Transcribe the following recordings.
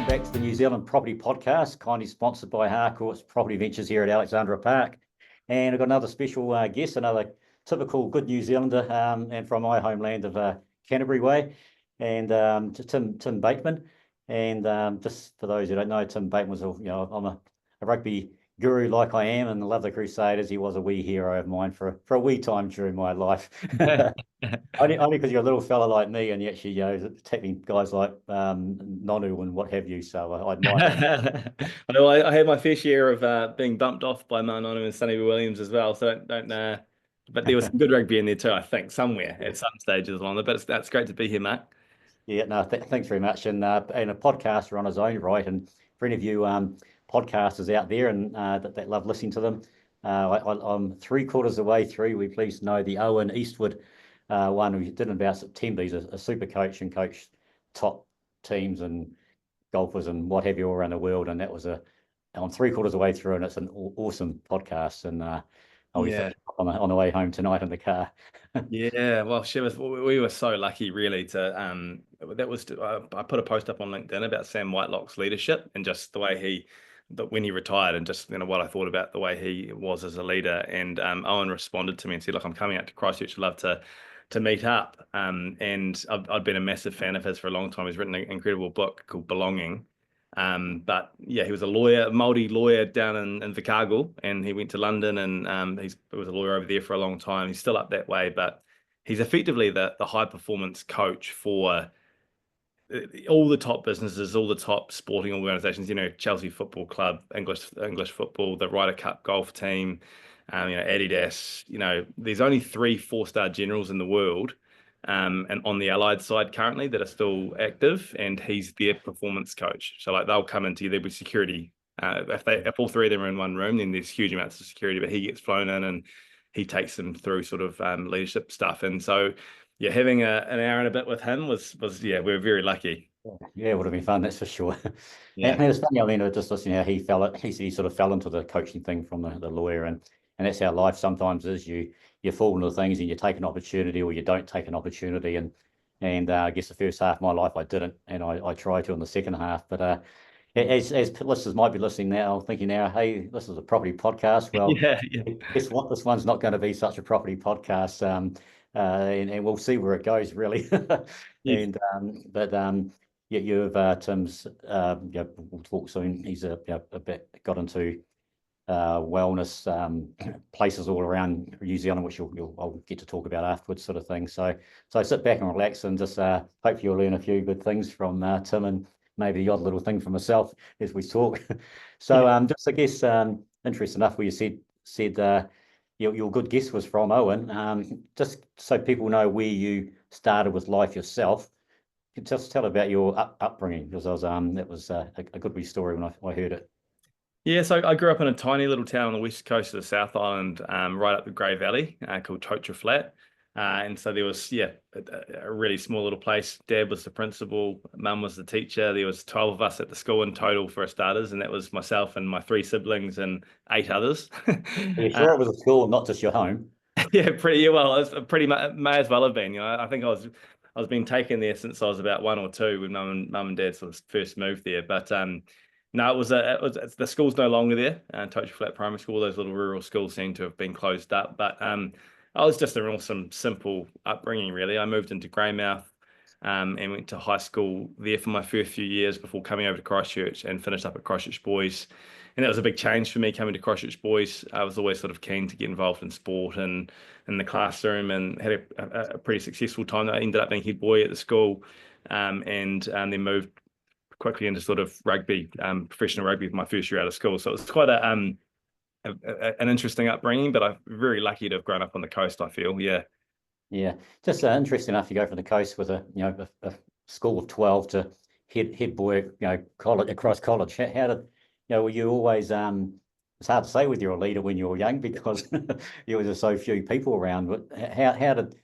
back to the New Zealand Property Podcast, kindly sponsored by Harcourt's Property Ventures here at Alexandra Park. And I've got another special guest, another typical good New Zealander, and from my homeland of Canterbury way, and Tim Bateman. And just for those who don't know, Tim Bateman was, I'm a rugby guru like I am and love the Crusaders. He was a wee hero of mine for a wee time during my life. Only because you're a little fella like me, and you actually tackling guys like Nonu and what have you. So I admire. I had my fair share of being bumped off by Nonu and Sonny Williams as well. So don't but there was some good rugby in there too, I think, somewhere at some stages along there. But that's great to be here, Mark. Yeah, no, thanks very much. And a podcaster on his own right. And for any of you podcasters out there and that love listening to them, I'm 3/4 of the way through. We're pleased to know the Owen Eastwood one we did in about September. He's a super coach and coached top teams and golfers and what have you all around the world. And I'm 3/4 of the way through, and it's an awesome podcast. And I'll be on the way home tonight in the car. Yeah, well, we were so lucky, really. I put a post up on LinkedIn about Sam Whitelock's leadership and just the way when he retired, and just what I thought about the way he was as a leader. And Owen responded to me and said, "Look, I'm coming out to Christchurch. I'd love to meet up." And I've been a massive fan of his for a long time. He's written an incredible book called Belonging. But yeah, he was a Māori lawyer down in Invercargill, and he went to London, and he was a lawyer over there for a long time. He's still up that way, but he's effectively the high performance coach for all the top businesses, all the top sporting organizations. Chelsea Football Club, English football, the Ryder Cup golf team, Adidas. There's only 3 4-star generals in the world. And on the allied side currently that are still active, and he's their performance coach. So they'll come into you, there'll be security. If all 3 of them are in one room, then there's huge amounts of security, but he gets flown in and he takes them through sort of leadership stuff. And so, yeah, having an hour and a bit with him was we're very lucky. Yeah, it would have been fun, that's for sure. Yeah. And it's funny, just listening how he sort of fell into the coaching thing from the lawyer, and that's how life sometimes is. You fall into things and you take an opportunity or you don't take an opportunity. And I guess the first half of my life I didn't, and I tried to in the second half. But as listeners might be listening now, thinking now, hey, this is a property podcast. Well, yeah. Guess what? This one's not going to be such a property podcast. And we'll see where it goes, really. Yes. You've Tim's. We'll talk soon. He's a bit got into wellness places all around New Zealand, which I'll get to talk about afterwards, sort of thing. So sit back and relax, and just hopefully you'll learn a few good things from Tim, and maybe the odd little thing from myself as we talk. So just I guess interesting enough, where you said your good guess was from Owen. Just so people know where you started with life yourself, just tell about your upbringing, because that was a good wee story when I heard it. Yeah, so I grew up in a tiny little town on the west coast of the South Island, right up the Grey Valley, called Tocha Flat. And so there was, a really small little place. Dad was the principal, Mum was the teacher. There was 12 of us at the school in total, for starters, and that was myself and my 3 siblings and 8 others. Are you sure it was a school, not just your home? Yeah, well. It may as well have been. I think I was being taken there since I was about 1 or 2 when Mum and Dad sort of first moved there. But no, the school's no longer there. Tocha Flat Primary School, those little rural schools seem to have been closed up. But I was just an awesome, simple upbringing, really. I moved into Greymouth and went to high school there for my first few years before coming over to Christchurch, and finished up at Christchurch Boys. And that was a big change for me coming to Christchurch Boys. I was always sort of keen to get involved in sport and in the classroom, and had a pretty successful time. I ended up being head boy at the school, and then moved quickly into sort of rugby, professional rugby, with my first year out of school. So it was quite an interesting upbringing, but I'm very lucky to have grown up on the coast, I feel. Yeah, just interesting enough, you go from the coast with a school of 12 to head boy, across college. How did were you always it's hard to say whether you're a leader when you were young, because there was just so few people around. But how did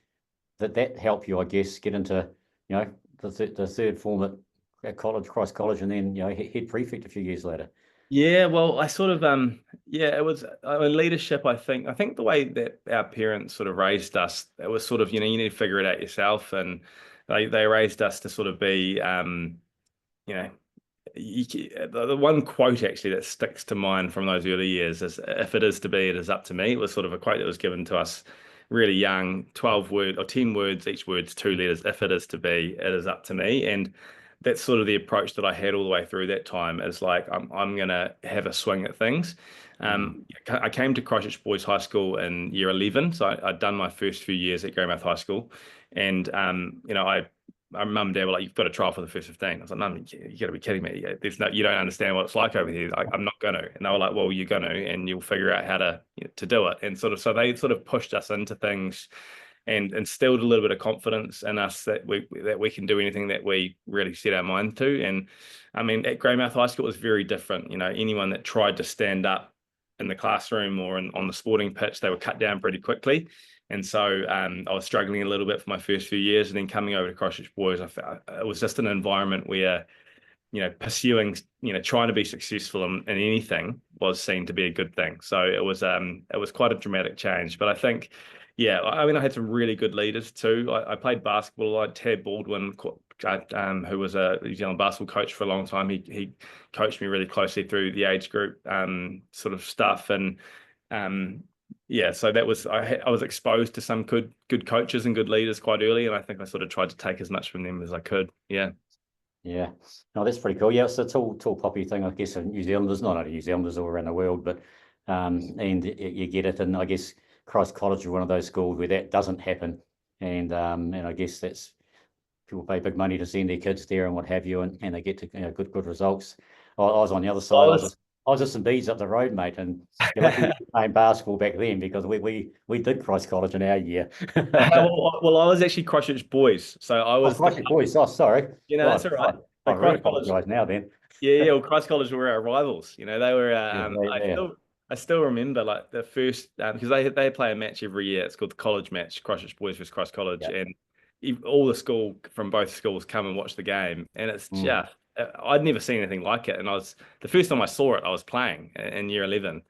that help you, I guess, get into the third form at college, Christ College, and then head prefect a few years later? Yeah, well, I sort of it was leadership. I think the way that our parents sort of raised us, it was sort of you need to figure it out yourself, and they raised us to sort of be the one quote actually that sticks to mind from those early years is, "If it is to be, it is up to me." It was sort of a quote that was given to us really young, 12 word or 10 words, each word's 2 letters. If it is to be, it is up to me. And that's sort of the approach that I had all the way through that time, is like, I'm going to have a swing at things. I came to Christchurch Boys High School in year 11. So I'd done my first few years at Greymouth High School. And, my mum and dad were like, "You've got to trial for the first 15. I was like, "Mum, you got to be kidding me. You don't understand what it's like over here. I'm not going to." And they were like, "Well, you're going to, and you'll figure out how to do it." And so they sort of pushed us into things and instilled a little bit of confidence in us that we can do anything that we really set our mind to. And I mean, at Greymouth High School, it was very different. Anyone that tried to stand up in the classroom or on the sporting pitch, they were cut down pretty quickly. And so I was struggling a little bit for my first few years, and then coming over to Christchurch Boys, I felt it was just an environment where, pursuing, trying to be successful in anything was seen to be a good thing. So it was quite a dramatic change. But I think, yeah, I mean, I had some really good leaders too. I played basketball. I had Ted Baldwin, who was a New Zealand basketball coach for a long time. He coached me really closely through the age group sort of stuff. And yeah, so that was, I was exposed to some good coaches and good leaders quite early, and I think I sort of tried to take as much from them as I could. Yeah. Yeah, no, that's pretty cool. Yeah, it's a tall poppy thing, I guess, in New Zealanders, not only New Zealanders, all around the world, but and you get it. And I guess Christ College is one of those schools where that doesn't happen, and I guess that's people pay big money to send their kids there and what have you, and they get to good results. I was on the other side. I was at St Bede's up the road, mate, and you're lucky we were playing basketball back then, because we did Christ College in our year. Well, I was actually Christchurch Boys, so I was Christchurch Boys. Oh, sorry. That's all right. I really apologise now then. Yeah. Well, Christ College were our rivals. They were. Yeah. I still remember like the first, because they play a match every year. It's called the College Match, Christchurch Boys versus Christ College, and all the school from both schools come and watch the game, and it's just, I'd never seen anything like it. And the first time I saw it, I was playing in year 11.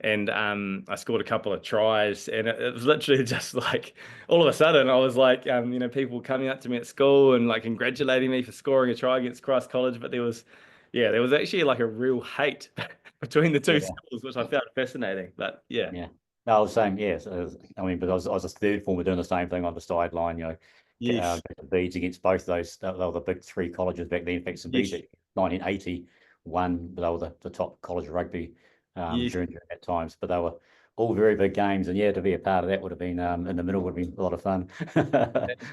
And I scored a couple of tries, and it was literally just like, all of a sudden I was like, people coming up to me at school and like congratulating me for scoring a try against Christ College. But there was actually like a real hate between the two schools, which I found fascinating. But yeah. No, I was saying, yes. I mean, but I was a third former doing the same thing on the sideline, Yes. Beads against both those. They were the big three colleges back then. In fact, St Bede's 1981, but they were the top college of rugby during that times. But they were all very big games, and to be a part of that would have been in the middle would have been a lot of fun.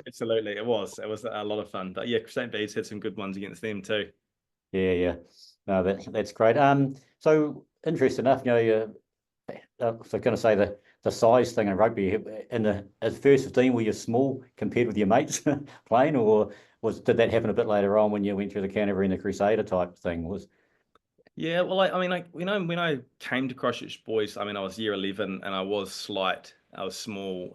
Absolutely, it was a lot of fun. But yeah, St Bede's had some good ones against them too. Yeah. No, that's great. So interesting enough, so going to say the size thing in rugby in the first 15, were you small compared with your mates playing, or did that happen a bit later on when you went through the Canterbury and the Crusader type thing? Yeah, well, I mean, when I came to Christchurch Boys, I mean, I was year 11 and I was slight, I was small,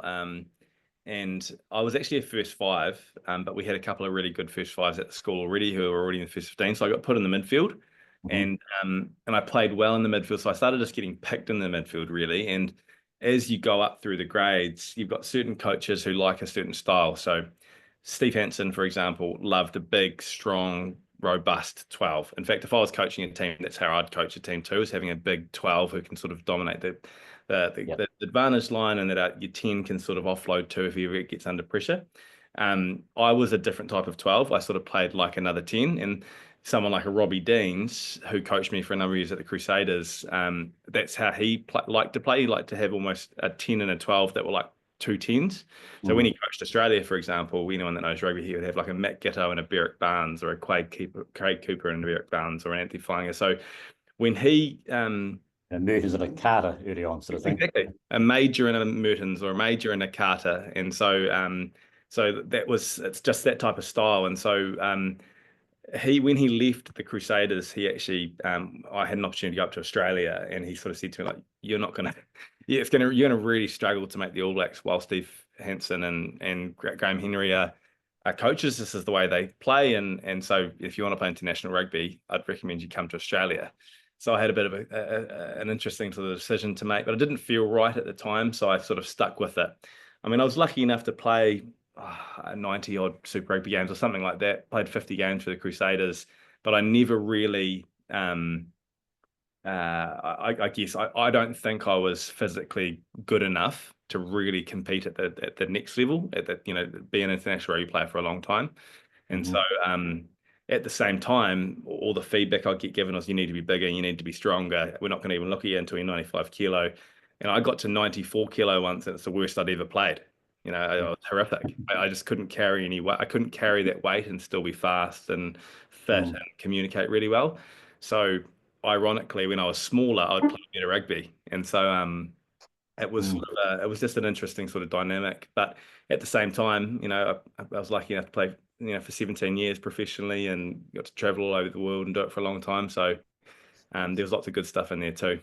and I was actually a first five, but we had a couple of really good first fives at the school already who were already in the first 15, so I got put in the midfield. And I played well in the midfield, so I started just getting picked in the midfield really. And as you go up through the grades, you've got certain coaches who like a certain style. So Steve Hansen, for example, loved a big, strong, robust 12. In fact, if I was coaching a team, that's how I'd coach a team too, is having a big 12 who can sort of dominate the advantage line, and that your 10 can sort of offload to if he ever gets under pressure. I was a different type of 12. I sort of played like another 10, and someone like a Robbie Deans, who coached me for a number of years at the Crusaders, that's how he liked to play. He liked to have almost a 10 and a 12 that were like two 10s. So when he coached Australia, for example, anyone that knows rugby, he would have like a Matt Gitto and a Berwick Barnes, or a Craig Cooper and a Berwick Barnes, or an Anthony Flynger. So when he Mertens and a Carter early on, sort of thing. Exactly, a major and a Mertens, or a major and a Carter, and so it's just that type of style. And so when he left the Crusaders, he actually I had an opportunity to go up to Australia, and he sort of said to me, like, you're going to really struggle to make the All Blacks while Steve Hansen and Graham Henry are coaches. This is the way they play, and so if you want to play international rugby, I'd recommend you come to Australia. So I had a bit of an interesting sort of decision to make, but it didn't feel right at the time, so I sort of stuck with it. I mean, I was lucky enough to play 90 odd Super Rugby games or something like that. Played 50 games for the Crusaders. but I never really, I guess I don't think I was physically good enough to really compete at the next level, at the, be an international rugby player for a long time. And so at the same time, all the feedback I get given was, you need to be bigger, you need to be stronger. We're not going to even look at you until you're 95 kilo. And I got to 94 kilo once, and it's the worst I'd ever played. I was horrific. I just couldn't carry any weight. I couldn't carry that weight and still be fast and fit and communicate really well. So ironically, when I was smaller, I'd play better rugby. And so it was it was just an interesting sort of dynamic. But at the same time, I was lucky enough to play, for 17 years professionally, and got to travel all over the world and do it for a long time. So there was lots of good stuff in there too.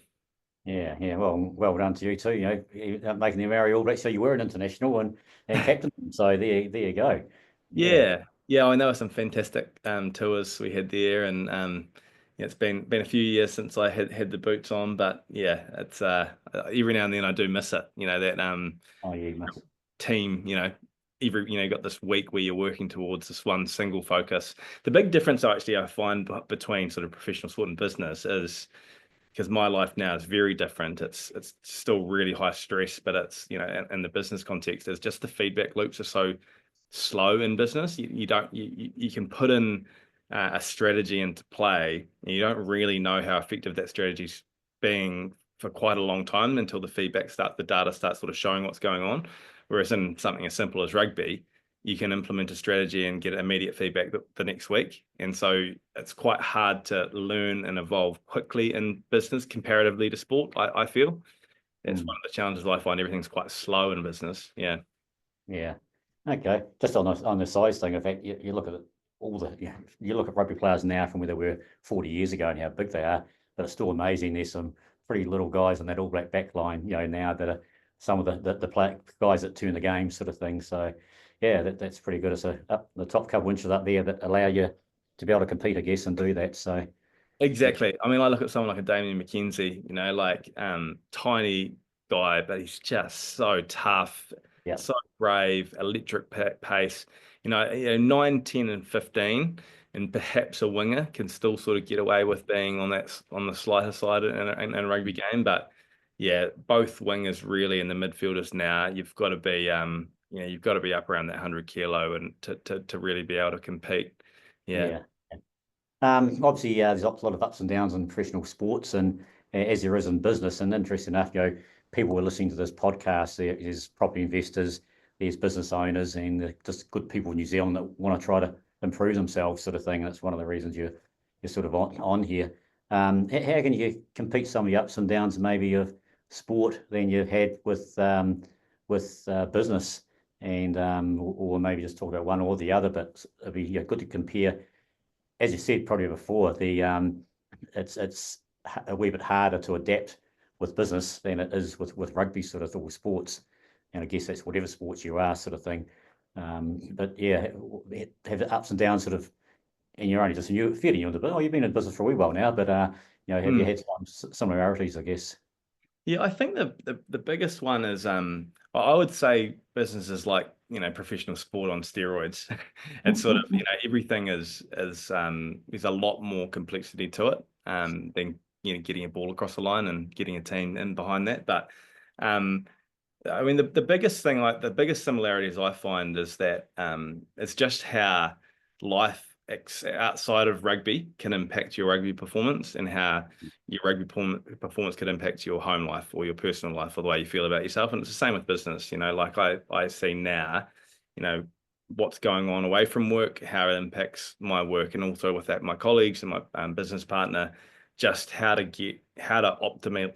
Yeah, yeah. Well done to you too. Making the Maori All Blacks. So you were an international and captain. So there you go. Yeah, I know some fantastic tours we had there, and it's been a few years since I had the boots on, but yeah, it's every now and then I do miss it. That Oh yeah, you must. team. You got this week where you're working towards this one single focus. The big difference actually I find between sort of professional sport and business is, because my life now is very different. It's still really high stress, but it's, in the business context, is just the feedback loops are so slow in business. You can put in a strategy into play, and you don't really know how effective that strategy's being for quite a long time until the data starts sort of showing what's going on. Whereas in something as simple as rugby, you can implement a strategy and get immediate feedback the next week. And so it's quite hard to learn and evolve quickly in business comparatively to sport, I feel. It's one of the challenges I find. Everything's quite slow in business. Yeah. Yeah. Okay. Just on the size thing, in fact, you look at it, you look at rugby players now from where they were 40 years ago and how big they are, but it's still amazing. There's some pretty little guys in that All Black back line, now that are some of the guys that turn the game sort of thing. So yeah, that's pretty good. It's up the top couple inches up there that allow you to be able to compete, I guess, and do that. So Exactly. I mean, I look at someone like a Damien McKenzie, tiny guy, but he's just so tough, yeah, so brave, electric pace. 9, 10, and 15, and perhaps a winger can still sort of get away with being on the slighter side in a rugby game. But yeah, both wingers really, in the midfielders now, you've got to be you've got to be up around that 100 kilo and to really be able to compete. Yeah. yeah. Obviously, there's a lot of ups and downs in professional sports, and as there is in business. And interesting enough, people were listening to this podcast. There's property investors, there's business owners, and just good people in New Zealand that want to try to improve themselves, sort of thing. That's one of the reasons you're sort of on here. How can you compete some of the ups and downs, maybe of sport, than you've had with business, and or maybe just talk about one or the other? But it'd be good to compare. As you said probably before, it's a wee bit harder to adapt with business than it is with rugby, sort of, or sports. And I guess that's whatever sports you are, sort of thing. But yeah, have the ups and downs, sort of, and you're only just fairly new into, but you've been in business for a wee while now. But have you had some similarities, I guess? Yeah, I think the biggest one is I would say business is like, professional sport on steroids. It's sort of, everything is there's a lot more complexity to it than getting a ball across the line and getting a team in behind that. But I mean, the biggest thing, like the biggest similarities I find, is that it's just how life outside of rugby can impact your rugby performance, and how your rugby performance could impact your home life or your personal life or the way you feel about yourself. And it's the same with business. Like I see now, what's going on away from work, how it impacts my work, and also with that, my colleagues and my business partner, just how to optimally,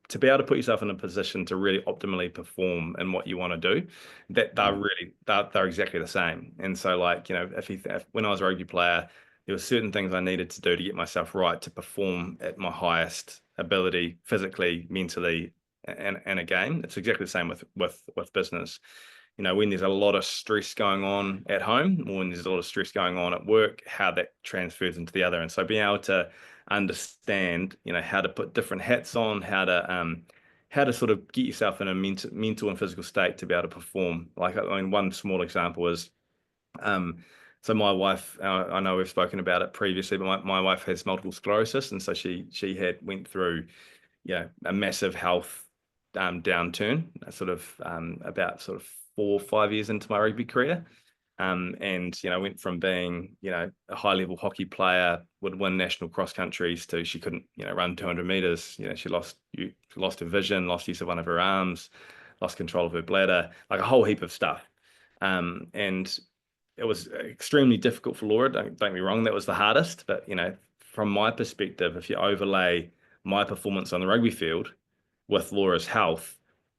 to be able to put yourself in a position to really optimally perform in what you want to do. That they're exactly the same. And so, like, when I was a rugby player, there were certain things I needed to do to get myself right to perform at my highest ability, physically, mentally, and a game. It's exactly the same with business. When there's a lot of stress going on at home, or when there's a lot of stress going on at work, how that transfers into the other. And so being able to understand, how to put different hats on, how to sort of get yourself in a mental and physical state to be able to perform. Like, I mean, one small example is, So my wife, I know we've spoken about it previously, but my wife has multiple sclerosis, and so she went through, a massive health downturn, sort of about sort of 4 or 5 years into my rugby career. And went from being a high level hockey player, would win national cross countries, to she couldn't run 200 meters. She lost her vision, lost use of one of her arms, lost control of her bladder, like a whole heap of stuff. And it was extremely difficult for Laura. Don't get me wrong, that was the hardest. But from my perspective, if you overlay my performance on the rugby field with Laura's health,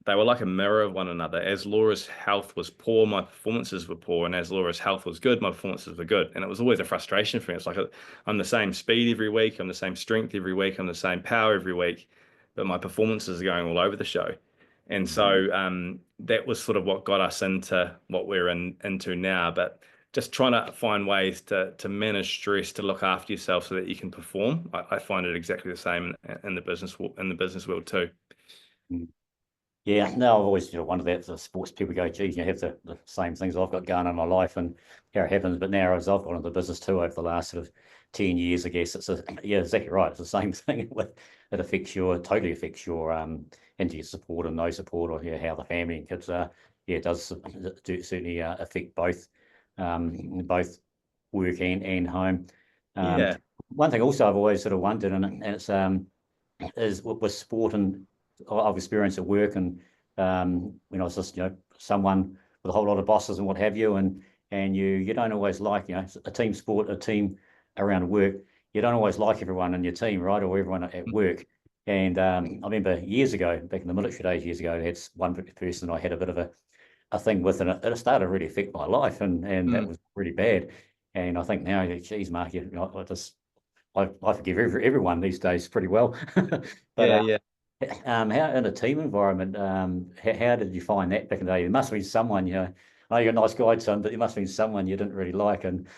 they were like a mirror of one another. As Laura's health was poor, my performances were poor, and as Laura's health was good, my performances were good. And it was always a frustration for me. It's like I'm the same speed every week, I'm the same strength every week, I'm the same power every week, but my performances are going all over the show. And so that was sort of what got us into what we're into now. But just trying to find ways to manage stress, to look after yourself so that you can perform. I find it exactly the same in the business world too. Yeah, no, I've always wondered that the sports people go, geez, you have the same things I've got going on in my life and how it happens. But now as I've got into the business too over the last sort of 10 years, I guess yeah, exactly right. It's the same thing. It totally affects your into your support and no support, or how the family and kids are. Yeah, it does certainly affect both work and home. Yeah. One thing also I've always sort of wondered, and it's is with sport, and I've experienced at work, and when I was just someone with a whole lot of bosses and what have you, and you don't always like a team sport, a team around work. You don't always like everyone in your team, right, or everyone at work. And I remember years ago, back in the military days, years ago, I had one person I had a bit of a thing with, and it started to really affect my life, and that was really bad. And I think now, geez, Mark, I forgive everyone these days pretty well. But Yeah. how in a team environment, how did you find that back in the day? There must have been someone, I know you're a nice guy, son, but there must have been someone you didn't really like. And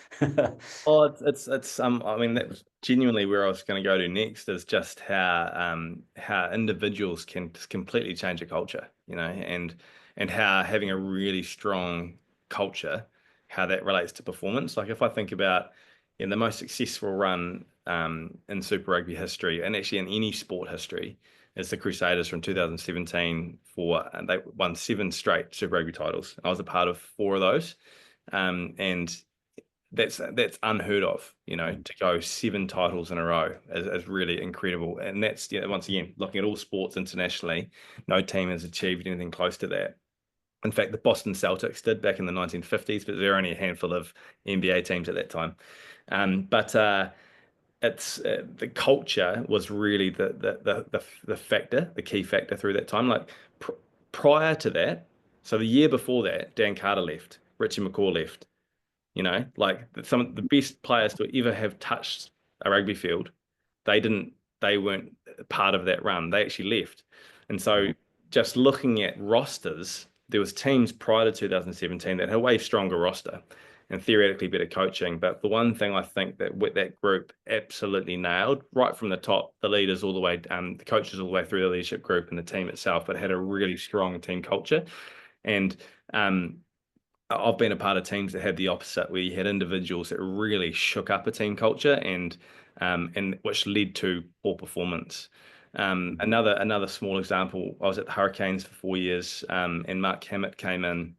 Oh, it's I mean, that's genuinely where I was going to go to next, is just how individuals can just completely change a culture, and how having a really strong culture, how that relates to performance. Like if I think about the most successful run in Super Rugby history, and actually in any sport history, is the Crusaders from 2017, and they won 7 straight Super Rugby titles. I was a part of 4 of those, and that's unheard of, to go 7 titles in a row is really incredible. And that's, once again, looking at all sports internationally, no team has achieved anything close to that. In fact, the Boston Celtics did back in the 1950s, but there were only a handful of NBA teams at that time. But it's the culture was really the factor, the key factor through that time. Like prior to that, so the year before that, Dan Carter left, Richie McCaw left. Like some of the best players to ever have touched a rugby field, they weren't part of that run. They actually left. And so just looking at rosters, there was teams prior to 2017 that had a way stronger roster and theoretically better coaching. But the one thing I think that that group absolutely nailed, right from the top, the leaders all the way, the coaches all the way through the leadership group and the team itself, but had a really strong team culture. And I've been a part of teams that had the opposite, where you had individuals that really shook up a team culture, and which led to poor performance. Another small example, I was at the Hurricanes for 4 years, and Mark Hammett came in,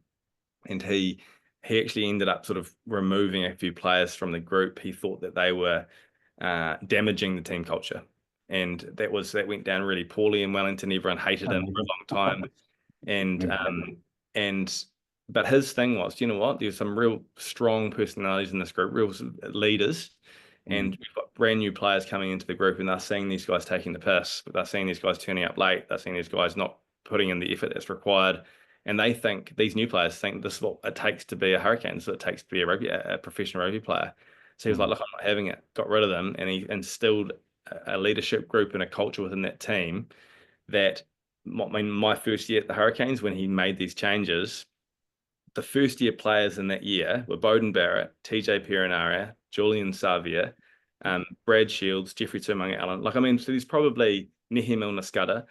and he actually ended up sort of removing a few players from the group. He thought that they were damaging the team culture, and that went down really poorly in Wellington. Everyone hated him for a long time, and but his thing was, you know what? There's some real strong personalities in this group, real leaders, and we've got brand new players coming into the group, and they're seeing these guys taking the piss, but they're seeing these guys turning up late, they're seeing these guys not putting in the effort that's required, and these new players think this is what it takes to be a Hurricane, this is what it takes to be a professional rugby player. So he was like, look, I'm not having it. Got rid of them, and he instilled a leadership group and a culture within that team that, I mean, my first year at the Hurricanes, when he made these changes, the first year players in that year were Bowden Barrett, TJ Perenara, Julian Savia, Brad Shields, Jeffrey Tumunga Allen. Like, I mean, so there's probably Nehe Milner-Skudder.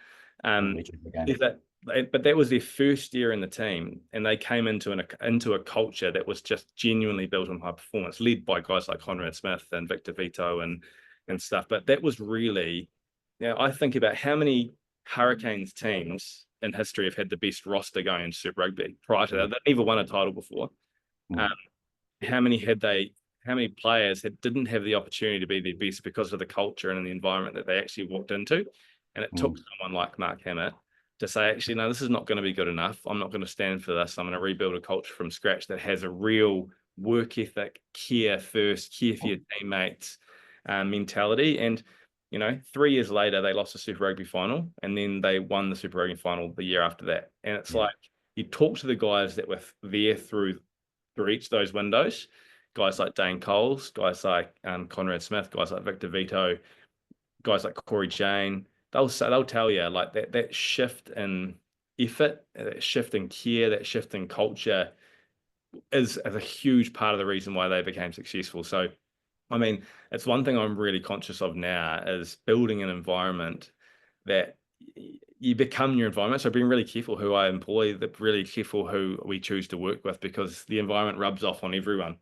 but that was their first year in the team, and they came into a culture that was just genuinely built on high performance, led by guys like Conrad Smith and Victor Vito and stuff. But that was really, I think about how many Hurricanes teams in history have had the best roster going in Super Rugby prior to that. They never won a title before. Mm. How many players didn't have the opportunity to be their best because of the culture and the environment that they actually walked into? And it took someone like Mark Hammett to say, actually, no, this is not going to be good enough. I'm not going to stand for this. I'm going to rebuild a culture from scratch that has a real work ethic, care first, care for your teammates mentality. And, 3 years later, they lost the Super Rugby final, and then they won the Super Rugby final the year after that. And it's like, you talk to the guys that were there through each of those windows, guys like Dane Coles, guys like Conrad Smith, guys like Victor Vito, guys like Corey Jane. They'll tell you like that shift in effort, that shift in care, that shift in culture is a huge part of the reason why they became successful. So, I mean, it's one thing I'm really conscious of now is building an environment that you become your environment. So being really careful who I employ, really careful who we choose to work with, because the environment rubs off on everyone,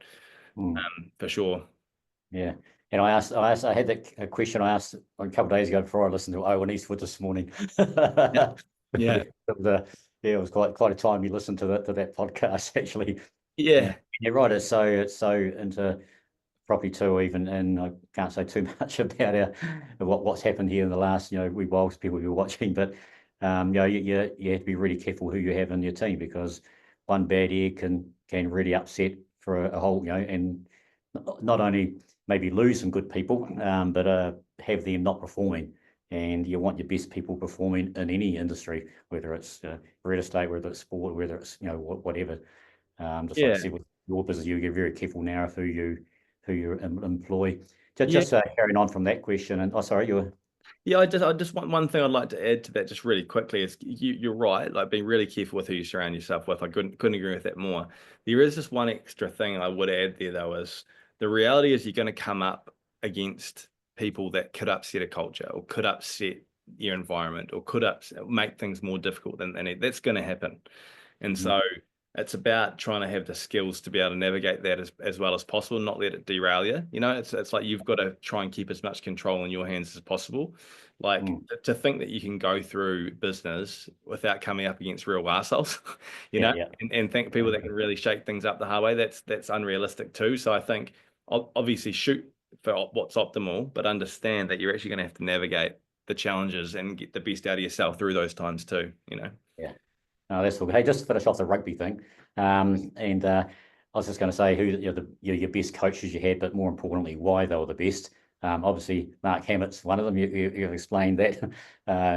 for sure. Yeah. And I had a question I asked a couple of days ago before I listened to Owen Eastwood this morning. Yeah. It was quite a time you listened to that podcast actually. Yeah. You're right. It's so into property too, even, and I can't say too much about what's happened here in the last, wee whilst people were watching, but you have to be really careful who you have in your team, because one bad egg can really upset for a whole, and not only maybe lose some good people, but have them not performing. And you want your best people performing in any industry, whether it's real estate, whether it's sport, whether it's whatever. Just like I said with your business, you get very careful now of who you employ. Just carrying on from that question, and sorry, you were. Yeah, I just want one thing I'd like to add to that just really quickly is you're right, like being really careful with who you surround yourself with. I couldn't agree with that more. There is just one extra thing I would add there though, is the reality is you're going to come up against people that could upset a culture or could upset your environment or could make things more difficult than that's going to happen. And so it's about trying to have the skills to be able to navigate that as well as possible, not let it derail you. It's like you've got to try and keep as much control in your hands as possible. Like to think that you can go through business without coming up against real arseholes, and think people that can really shake things up the hard way, that's unrealistic too. So I think obviously shoot for what's optimal, but understand that you're actually going to have to navigate the challenges and get the best out of yourself through those times too, Yeah. No, that's all good. Hey, just to finish off the rugby thing, and I was just going to say who your best coaches you had, but more importantly, why they were the best. Obviously, Mark Hammett's one of them. You explained that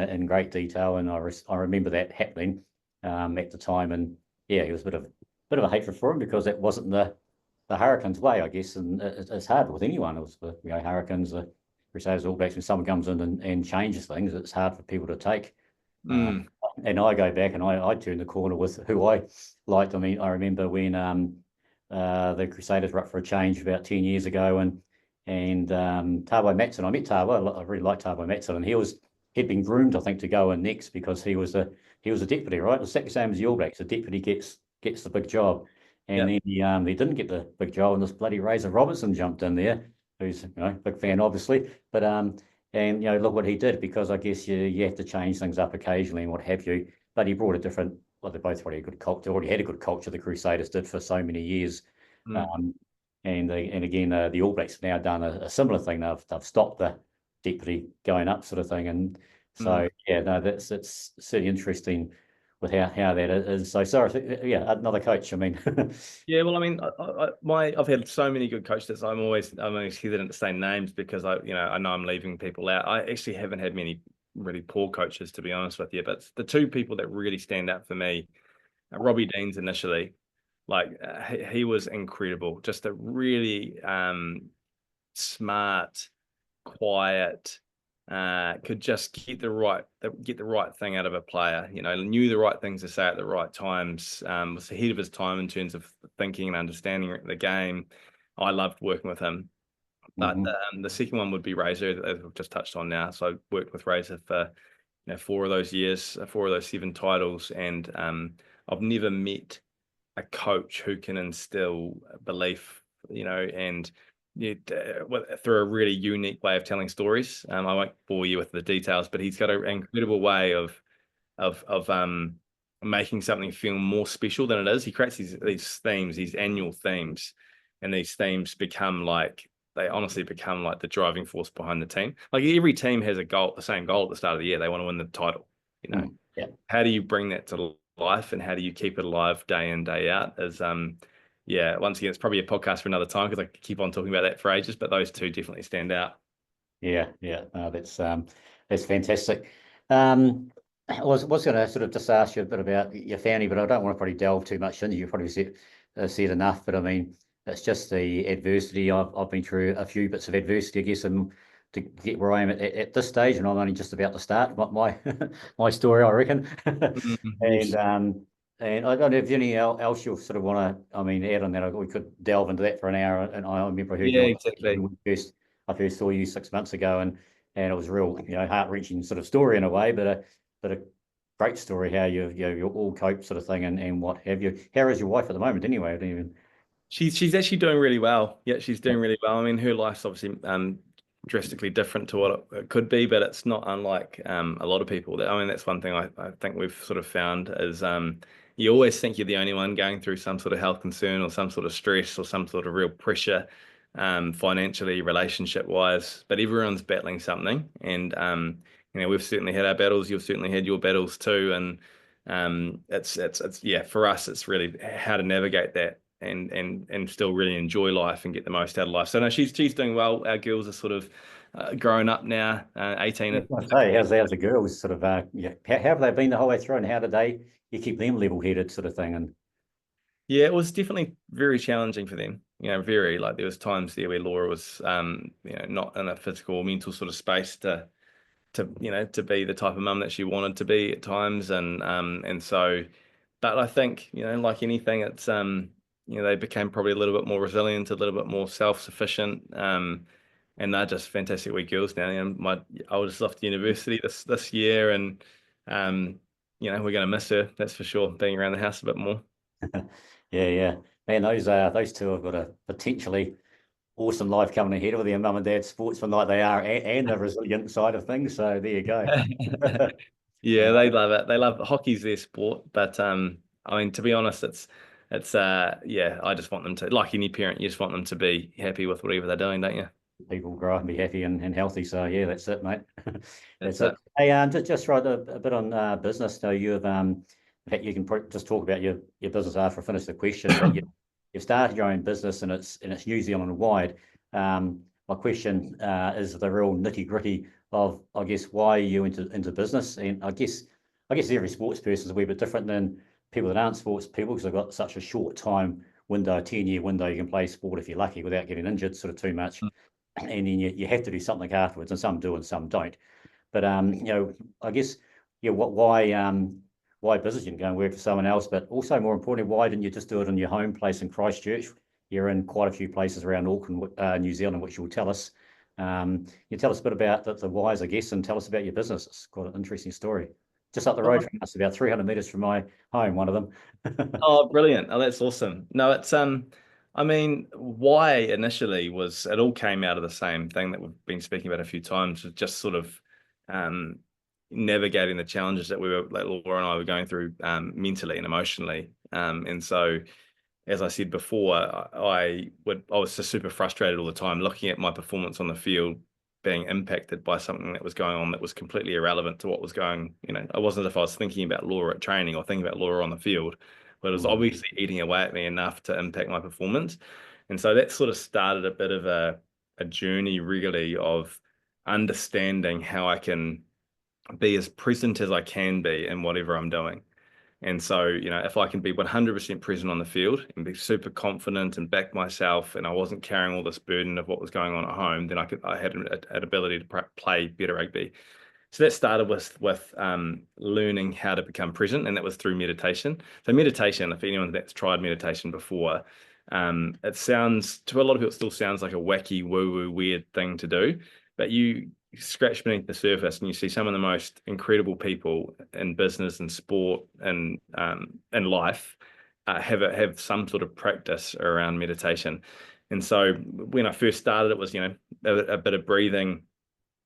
in great detail, and I remember that happening at the time, and it was a bit of a hatred for him, because that wasn't the Hurricanes way, I guess, and it's hard with anyone. It was the Hurricanes, the Crusaders, All Blacks. When someone comes in and changes things, it's hard for people to take. And I go back and I turn the corner with who I liked. I mean, I remember when the Crusaders were up for a change about 10 years ago, and Tabo Matson. I met Tabo. I really liked Tabo Matson, and he'd been groomed, I think, to go in next, because he was a deputy, right? It's the same as the All Blacks. The deputy gets the big job, and then he didn't get the big job, and this bloody Razor Robertson jumped in there, who's big fan obviously, but and look what he did, because I guess you have to change things up occasionally and what have you. But he brought a different. Well, they both already a good culture. They already had a good culture. The Crusaders did for so many years. And again, the All Blacks have now done a similar thing. They've stopped the deputy going up, sort of thing. And so it's certainly interesting with how that is. So sorry, another coach. I mean, yeah. Well, I mean, I've had so many good coaches. I'm always hesitant to say names, because I know I'm leaving people out. I actually haven't had many really poor coaches, to be honest with you. But the two people that really stand out for me, Robbie Deans initially. Like he was incredible, just a really smart, quiet, could just get the right thing out of a player. Knew the right things to say at the right times. Was ahead of his time in terms of thinking and understanding the game. I loved working with him. But the second one would be Razor, as we've just touched on now. So I worked with Razor for 4 of those years, 4 of those 7 titles, and I've never met a coach who can instill belief, and through a really unique way of telling stories. I won't bore you with the details, but he's got an incredible way of making something feel more special than it is. He creates these themes, these annual themes, and these themes they honestly become like the driving force behind the team. Like every team has the same goal at the start of the year. They want to win the title. Yeah. How do you bring that to life, and how do you keep it alive day in, day out? Once again, it's probably a podcast for another time, because I keep on talking about that for ages, but those two definitely stand out. Yeah, that's fantastic. I was going to sort of just ask you a bit about your family, but I don't want to probably delve too much into. You probably said enough, but I mean, it's just the adversity. I've been through a few bits of adversity, I guess, and to get where I am at this stage, and I'm only just about to start my my story, I reckon. Yes. And I don't know if any else you'll sort of want to, I mean, add on that. We could delve into that for an hour. And I remember I heard Yeah, your exactly. when I first saw you 6 months ago, and it was a real, heart-wrenching sort of story in a way, but a great story how you all cope sort of thing, and what have you. How is your wife at the moment anyway? I don't even. She's actually doing really well. Yeah, she's doing really well. I mean, her life's obviously drastically different to what it could be, but it's not unlike a lot of people. I mean, that's one thing I think we've sort of found is you always think you're the only one going through some sort of health concern or some sort of stress or some sort of real pressure, financially, relationship wise, but everyone's battling something. And we've certainly had our battles. You've certainly had your battles too. And it's for us, it's really how to navigate that and still really enjoy life and get the most out of life. So no, she's doing well. Our girls are sort of growing up now, 18. I say, how's the girls sort of? How have they been the whole way through, and how did you keep them level-headed, sort of thing? And yeah, it was definitely very challenging for them. Very, like, there was times there where Laura was not in a physical or mental sort of space to be the type of mum that she wanted to be at times, and so, but I think like anything, it's they became probably a little bit more resilient, a little bit more self-sufficient, and they're just fantastic wee girls now. My oldest off to university this year, and we're going to miss her, that's for sure, being around the house a bit more. yeah, man, those two have got a potentially awesome life coming ahead with their mum and dad sportsmen like they are, and the resilient side of things. So there you go. Yeah, they love it. They love hockey's their sport, but I mean, to be honest, it's I just want them to, like any parent, you just want them to be happy with whatever they're doing, don't you? People grow up and be happy and healthy. So yeah, that's it, mate. That's it. it. Hey, just right a bit on business. So you've in fact, you can just talk about your business after I finish the question. But you've started your own business, and it's New Zealand wide. My question is the real nitty gritty of, I guess, why you into business. And I guess every sports person is a wee bit different than people that aren't sports people, because they've got such a short time window, 10-year window you can play sport if you're lucky without getting injured sort of too much. And then you have to do something afterwards, and some do and some don't. But I guess why business? You can go and work for someone else, but also more importantly, why didn't you just do it in your home place in Christchurch? You're in quite a few places around Auckland, New Zealand, which you'll tell us. You tell us a bit about the whys, I guess, and tell us about your business. It's quite an interesting story. Just up the road from us, about 300 meters from my home, one of them. Oh, brilliant. Oh, that's awesome. No, it's I mean, why initially was, it all came out of the same thing that we've been speaking about a few times, was just sort of navigating the challenges that Laura and I were going through mentally and emotionally. And so, as I said before, I was just super frustrated all the time, looking at my performance on the field being impacted by something that was going on that was completely irrelevant to what was going. It wasn't as if I was thinking about Laura at training or thinking about Laura on the field, but it was obviously eating away at me enough to impact my performance. And so that sort of started a bit of a journey, really, of understanding how I can be as present as I can be in whatever I'm doing. And so, if I can be 100% present on the field and be super confident and back myself, and I wasn't carrying all this burden of what was going on at home, then I had an ability to play better rugby. So that started with learning how to become present, and that was through meditation. So meditation, if anyone that's tried meditation before, it sounds, to a lot of people, it still sounds like a wacky, woo-woo, weird thing to do. But you scratch beneath the surface and you see some of the most incredible people in business and sport and in life have some sort of practice around meditation. And so when I first started, it was, a bit of breathing,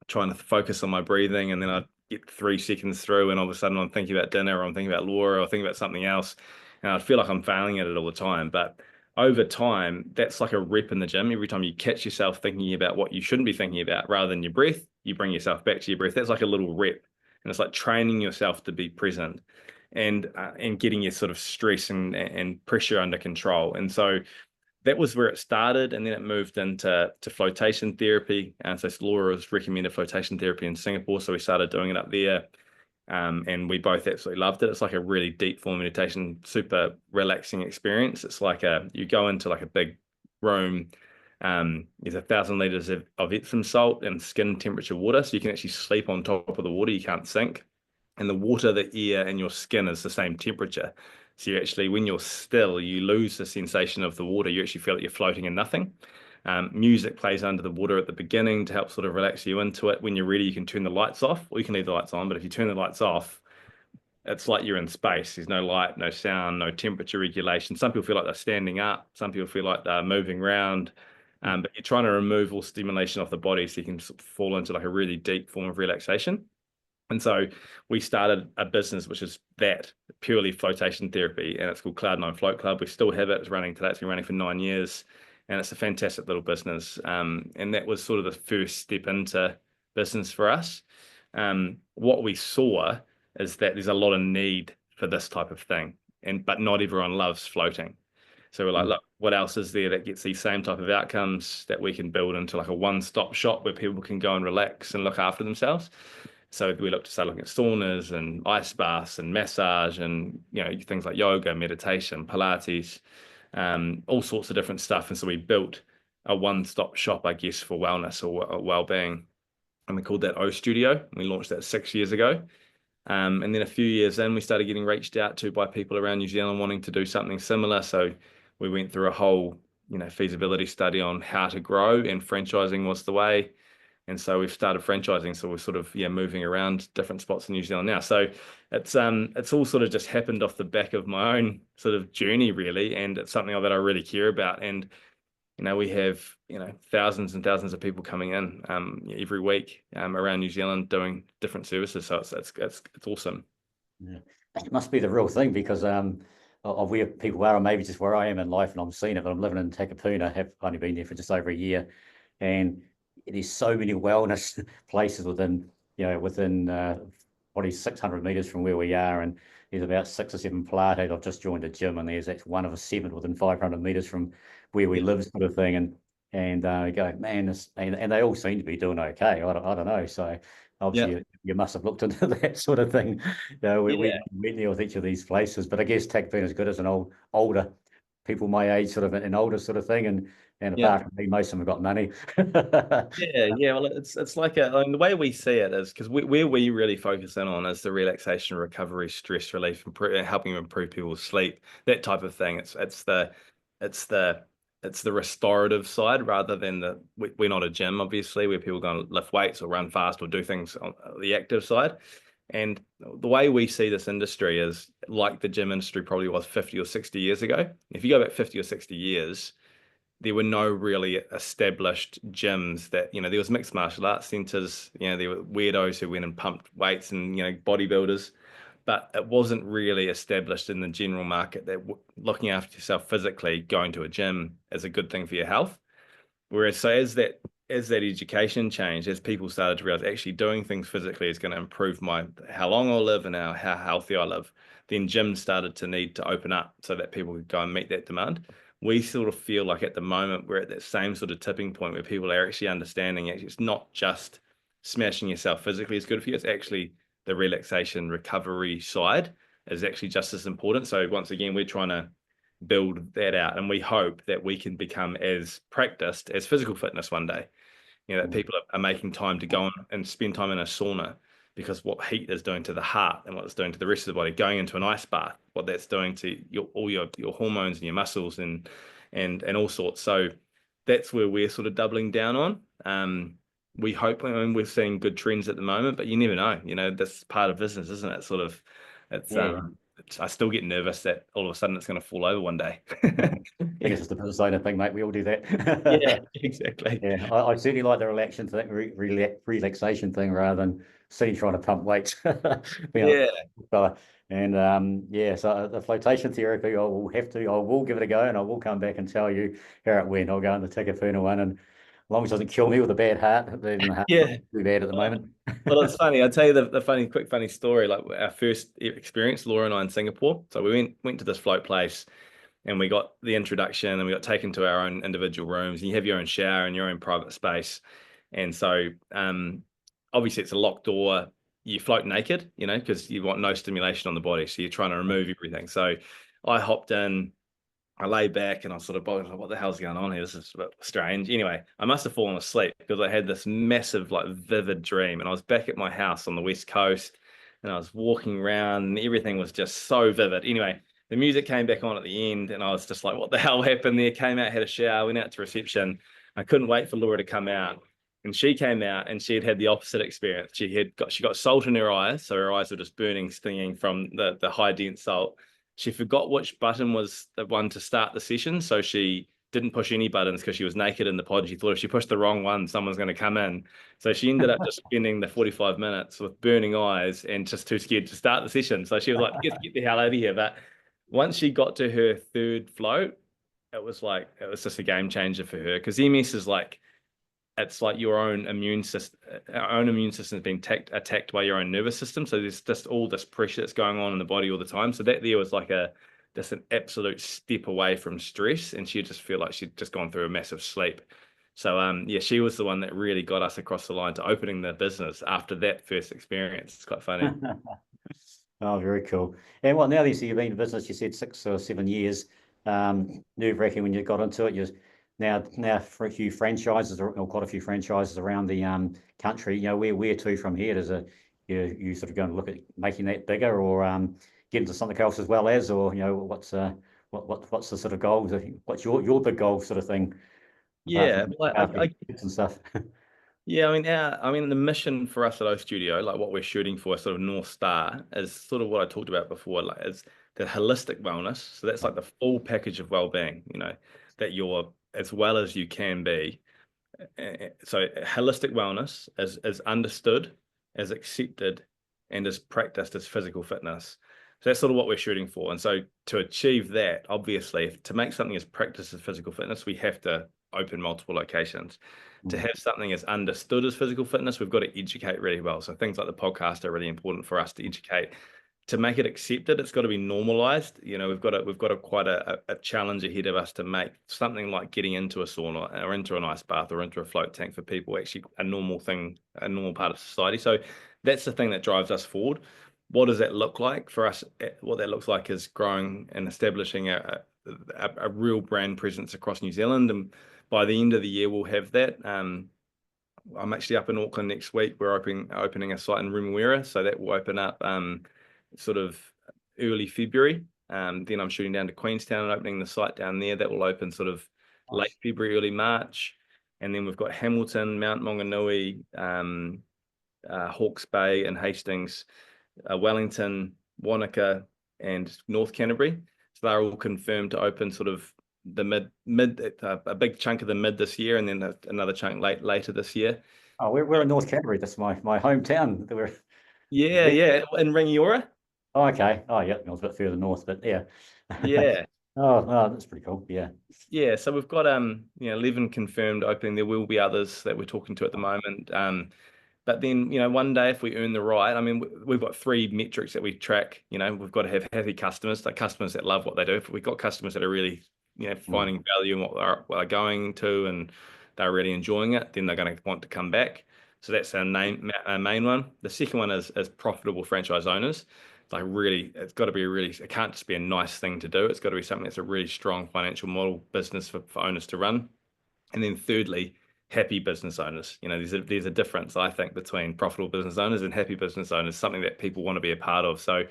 trying to focus on my breathing, and then I'd get 3 seconds through and all of a sudden I'm thinking about dinner, or I'm thinking about Laura, or thinking about something else, and I feel like I'm failing at it all the time. But over time, that's like a rep in the gym. Every time you catch yourself thinking about what you shouldn't be thinking about rather than your breath, you bring yourself back to your breath. That's like a little rep, and it's like training yourself to be present and getting your sort of stress and pressure under control. And so that was where it started, and then it moved into flotation therapy. And so Laura was recommended flotation therapy in Singapore, so we started doing it up there. And we both absolutely loved it. It's like a really deep form of meditation, super relaxing experience. It's like you go into like a big room. There's 1,000 liters of Epsom salt and skin temperature water, so you can actually sleep on top of the water. You can't sink, and the water, the air, and your skin is the same temperature. So you actually, when you're still, you lose the sensation of the water. You actually feel like you're floating in nothing. Music plays under the water at the beginning to help sort of relax you into it. When you're ready, you can turn the lights off, or you can leave the lights on. But if you turn the lights off, it's like you're in space. There's no light, no sound, no temperature regulation. Some people feel like they're standing up. Some people feel like they're moving around. But you're trying to remove all stimulation off the body so you can sort of fall into like a really deep form of relaxation. And so we started a business which is that, purely flotation therapy, and it's called Cloud9 Float Club. We still have it. It's running today. It's been running for 9 years, and it's a fantastic little business. And that was sort of the first step into business for us. What we saw is that there's a lot of need for this type of thing, but not everyone loves floating. So we're like, look, what else is there that gets these same type of outcomes that we can build into like a one-stop shop where people can go and relax and look after themselves? So we looked to start looking at saunas and ice baths and massage and things like yoga, meditation, Pilates, all sorts of different stuff. And so we built a one-stop shop, I guess, for wellness or well-being, and we called that O Studio. We launched that 6 years ago. And then a few years in, we started getting reached out to by people around New Zealand wanting to do something similar. So we went through a whole, feasibility study on how to grow, and franchising was the way. And so we've started franchising. So we're sort of moving around different spots in New Zealand now. So it's all sort of just happened off the back of my own sort of journey, really, and it's something that I really care about. And we have thousands and thousands of people coming in every week around New Zealand doing different services. So it's awesome. Yeah, it must be the real thing, because of where people are, or maybe just where I am in life, and I'm seeing it. But I'm living in Takapuna. Have only been there for just over a year, and there's so many wellness places within probably 600 meters from where we are, and there's about 6 or 7 Pilates. I've just joined a gym, and that's one of 7 within 500 meters from where we live, sort of thing. And go, man, and they all seem to be doing okay. I don't know. So obviously you must have looked into that sort of thing. We went there with each of these places, but I guess Takapuna is good as an older people my age, sort of an older sort of thing, and apart from me, most of them have got money. Well, it's like the way we see it is, because where we really focus in on is the relaxation, recovery, stress relief, helping improve people's sleep, that type of thing. It's the restorative side, rather than we're not a gym, obviously, where people go and lift weights or run fast or do things on the active side. And the way we see this industry is like the gym industry probably was 50 or 60 years ago. If you go back 50 or 60 years, there were no really established gyms that, there was mixed martial arts centers, there were weirdos who went and pumped weights and, bodybuilders, but it wasn't really established in the general market that looking after yourself physically, going to a gym is a good thing for your health. Whereas, so as that education changed, as people started to realize actually doing things physically is going to improve how long I'll live and how healthy I live, then gyms started to need to open up so that people could go and meet that demand. We sort of feel like at the moment we're at that same sort of tipping point where people are actually understanding actually it's not just smashing yourself physically is good for you, it's actually the relaxation recovery side is actually just as important. So once again, we're trying to build that out, and we hope that we can become as practiced as physical fitness one day. That people are making time to go and spend time in a sauna, because what heat is doing to the heart and what it's doing to the rest of the body, going into an ice bath, what that's doing to all your hormones and your muscles and all sorts. So that's where we're sort of doubling down on. we hope, I mean, we're seeing good trends at the moment, but you never know, that's part of business, isn't it? Sort of, it's, Yeah. I still get nervous that all of a sudden it's going to fall over one day. I think it's just a business owner thing, mate. We all do Yeah, that. exactly. Yeah, I certainly like the relaxation thing rather than sitting trying to pump weights. Being Yeah. a fella. And yeah, so the flotation therapy, I will give it a go, and I will come back and tell you how it went. I'll go in the Tikapuna one, and as long as it doesn't kill me with a bad heart, even the heart's not Yeah. too bad at the moment. Well, it's funny. I'll tell you the quick funny story. Like our first experience, Laura and I in Singapore. So we went to this float place, and we got the introduction, and we got taken to our own individual rooms, and you have your own shower and your own private space. And so obviously it's a locked door. You float naked, because you want no stimulation on the body. So you're trying to remove everything. So I hopped in, I lay back, and I was sort of, what the hell's going on here? This is a bit strange. Anyway, I must have fallen asleep because I had this massive, like, vivid dream. And I was back at my house on the West Coast, and I was walking around, and everything was just so vivid. Anyway, the music came back on at the end, and I was just like, what the hell happened there? Came out, had a shower, went out to reception. I couldn't wait for Laura to come out. And she came out, and she had the opposite experience. She got salt in her eyes, so her eyes were just burning, stinging from the high dense salt. She forgot which button was the one to start the session, so she didn't push any buttons because she was naked in the pod. She thought if she pushed the wrong one, someone's going to come in. So she ended up just spending the 45 minutes with burning eyes and just too scared to start the session. So she was like, get the hell out of here. But once she got to her third float, it was just a game changer for her, because EMS is like, it's like your own immune system. Our own immune system is being attacked by your own nervous system. So there's just all this pressure that's going on in the body all the time. So that there was like just an absolute step away from stress, and she'd just feel like she'd just gone through a massive sleep. So yeah, she was the one that really got us across the line to opening the business after that first experience. It's quite funny. Oh, very cool. And what now? You've been in business. You said 6 or 7 years. Nerve-wracking when you got into it. You now for a few franchises, or quite a few franchises around the country. Where to from here? Does you sort of going to look at making that bigger, or get into something else as well as, or what's the sort of goals? What's your big goal sort of thing? Apart Yeah, from well, kids and stuff. yeah, I mean, the mission for us at O Studio, like what we're shooting for, sort of North Star, is sort of what I talked about before, like is the holistic wellness. So that's like the full package of well-being, that you're as well as you can be. So holistic wellness is understood, is accepted, and is practiced as physical fitness. So that's sort of what we're shooting for. And so to achieve that, obviously, to make something as practiced as physical fitness, we have to open multiple locations. To have something as understood as physical fitness, we've got to educate really well. So things like the podcast are really important for us to educate. To make it accepted, it's got to be normalized. We've got quite a challenge ahead of us to make something like getting into a sauna or into an ice bath or into a float tank for people actually a normal thing, a normal part of society. So that's the thing that drives us forward. What does that look like for us? What that looks like is growing and establishing a real brand presence across New Zealand, and by the end of the year we'll have that. I'm actually up in Auckland next week. We're opening a site in Remuera, so that will open up sort of early February. Then I'm shooting down to Queenstown and opening the site down there. That will open sort of late February, early March. And then we've got Hamilton, Mount Maunganui, Hawke's Bay and Hastings, Wellington, Wanaka, and North Canterbury. So they're all confirmed to open sort of the mid a big chunk of the mid this year, and then another chunk later this year. Oh, we're in North Canterbury. That's my hometown. Yeah, in Rangiora. Oh, okay. Oh, yeah. It was a bit further north, but yeah. Yeah. Oh, that's pretty cool. Yeah. Yeah, so we've got 11 confirmed opening. There will be others that we're talking to at the moment. But then, one day if we earn the right, I mean, we've got 3 metrics that we track. We've got to have happy customers, like customers that love what they do. If we've got customers that are really, finding value in what they're going to, and they're really enjoying it, then they're going to want to come back. So that's our main one. The second one is profitable franchise owners. Like really, it's got to be it can't just be a nice thing to do. It's got to be something that's a really strong financial model business for owners to run. And then thirdly, happy business owners. There's a difference, I think, between profitable business owners and happy business owners, something that people want to be a part of. So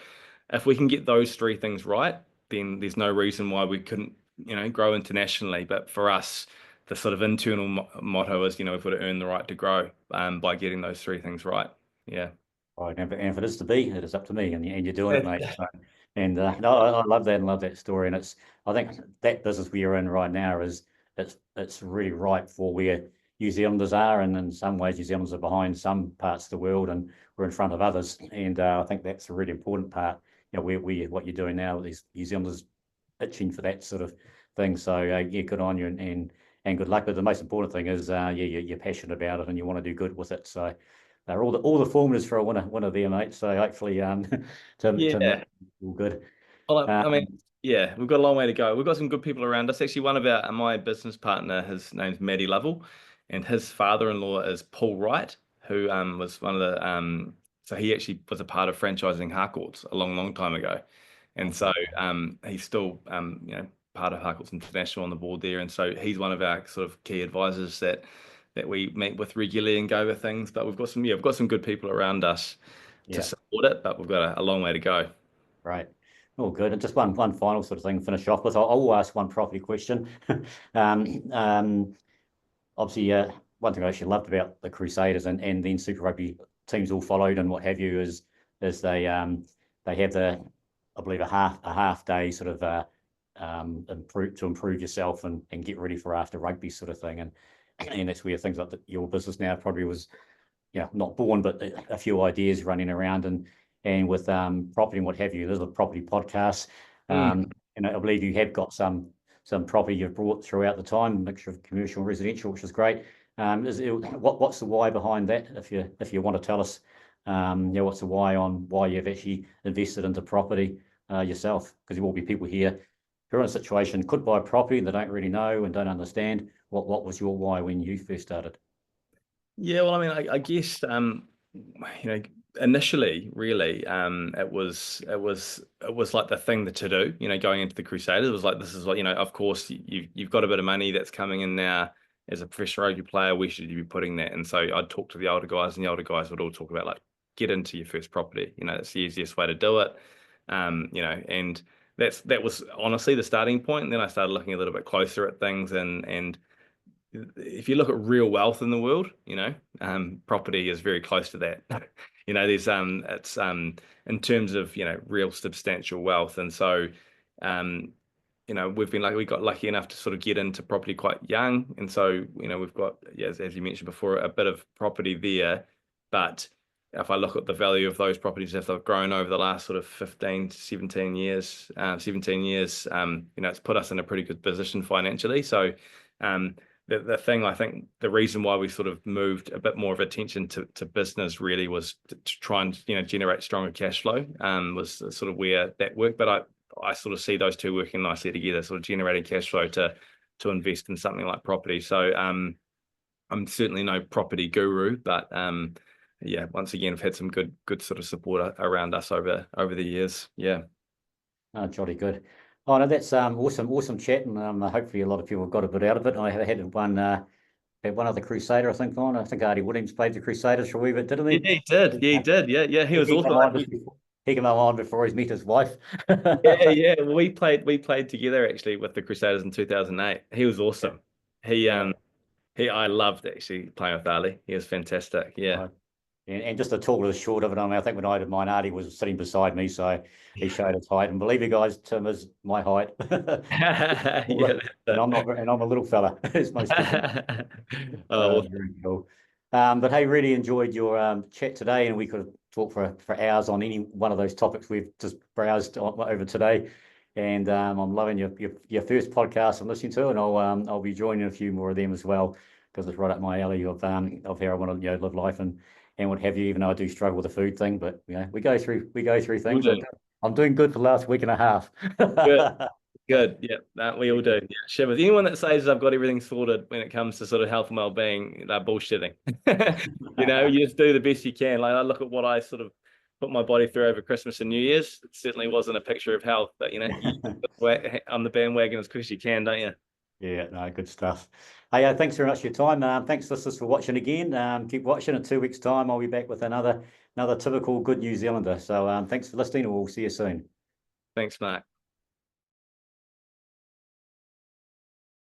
if we can get those 3 things right, then there's no reason why we couldn't, grow internationally. But for us, the sort of internal motto is, we've got to earn the right to grow by getting those three things right. Yeah. Right, and if it is to be, it is up to me, and you're doing it, mate. So, and no, I love that and love that story, and I think that business we're in right now it's really ripe for where New Zealanders are, and in some ways New Zealanders are behind some parts of the world, and we're in front of others, and I think that's a really important part. Where what you're doing now, these New Zealanders itching for that sort of thing. So yeah, good on you, and good luck. But the most important thing is you're passionate about it and you want to do good with it. So they're all the formulas for a winner there, mate. So hopefully to all good. Well, I mean, yeah, we've got a long way to go. We've got some good people around us. Actually, one of my business partner, his name's Matty Lovell, and his father-in-law is Paul Wright, who was one of the so he actually was a part of franchising Harcourts a long time ago, and so he's still part of Harcourts International on the board there, and so he's one of our sort of key advisors that we meet with regularly and go with things. But we've got some good people around us to support it, but we've got a long way to go. Right. All good. And just one final sort of thing to finish off with. I'll ask one property question. Obviously, one thing I actually loved about the Crusaders and then Super Rugby teams all followed and what have you is they have I believe a half day sort of improve yourself and get ready for after rugby sort of thing, and that's where things like your business now probably was not born, but a few ideas running around and with property and what have you. There's a property podcast. I believe you have got some property you've brought throughout the time, a mixture of commercial and residential, which is great. What's the why behind that? If you want to tell us, what's the why on why you've actually invested into property yourself? Because there will be people here who are in a situation, could buy a property, they don't really know and don't understand. What was your why when you first started? Yeah, well, I mean, I guess initially, really, it was like the thing to do. Going into the Crusaders, it was like, this is what, of course you've got a bit of money that's coming in now as a professional rugby player. Where should you be putting that? And so I'd talk to the older guys, and the older guys would all talk about, like, get into your first property. That's the easiest way to do it. And that was honestly the starting point. And then I started looking a little bit closer at things, and if you look at real wealth in the world, property is very close to that. There's it's in terms of real substantial wealth, and so we got lucky enough to sort of get into property quite young, and so we've got, as you mentioned before, a bit of property there. But if I look at the value of those properties as they've grown over the last sort of 15 to 17 years, it's put us in a pretty good position financially. So the thing, I think the reason why we sort of moved a bit more of attention to business really was to try and generate stronger cash flow, was sort of where that worked. But I sort of see those two working nicely together, sort of generating cash flow to invest in something like property. So I'm certainly no property guru, but once again, I've had some good sort of support around us over the years. Yeah. Oh, jolly good. Oh, no, that's awesome chat, and hopefully a lot of people have got a bit out of it. I had one other Crusader, I think, on. I think Artie Williams played the Crusaders for a wee bit, didn't he? Yeah, he did. Yeah, he did. Yeah. He was awesome. He came on before he's met his wife. Yeah. Well, we played together actually with the Crusaders in 2008. He was awesome. I loved actually playing with Ali. He was fantastic. Yeah. Right. And just the tall to the short of it. I mean, I think when I did mine, Artie was sitting beside me, so he showed his height. And believe you guys, Tim is my height. And I'm a little fella, as most people. Very cool. But hey, really enjoyed your chat today, and we could talk for hours on any one of those topics we've just browsed over today. And I'm loving your first podcast I'm listening to, and I'll be joining a few more of them as well, because it's right up my alley of how I want to live life and what have you. Even though I do struggle with the food thing, but we go through things. I'm doing good for the last week and a half. Good. Yeah, we all do. Yeah, share with anyone that says I've got everything sorted when it comes to sort of health and well-being. They're bullshitting. You just do the best you can. Like, I look at what I sort of put my body through over Christmas and New Year's. It certainly wasn't a picture of health, but you on the bandwagon as quick as you can, don't you? Yeah, no, good stuff. Hey, thanks very much for your time. Thanks, listeners, for watching again. Keep watching. In 2 weeks' time, I'll be back with another typical good New Zealander. So thanks for listening, and we'll see you soon. Thanks, Mark.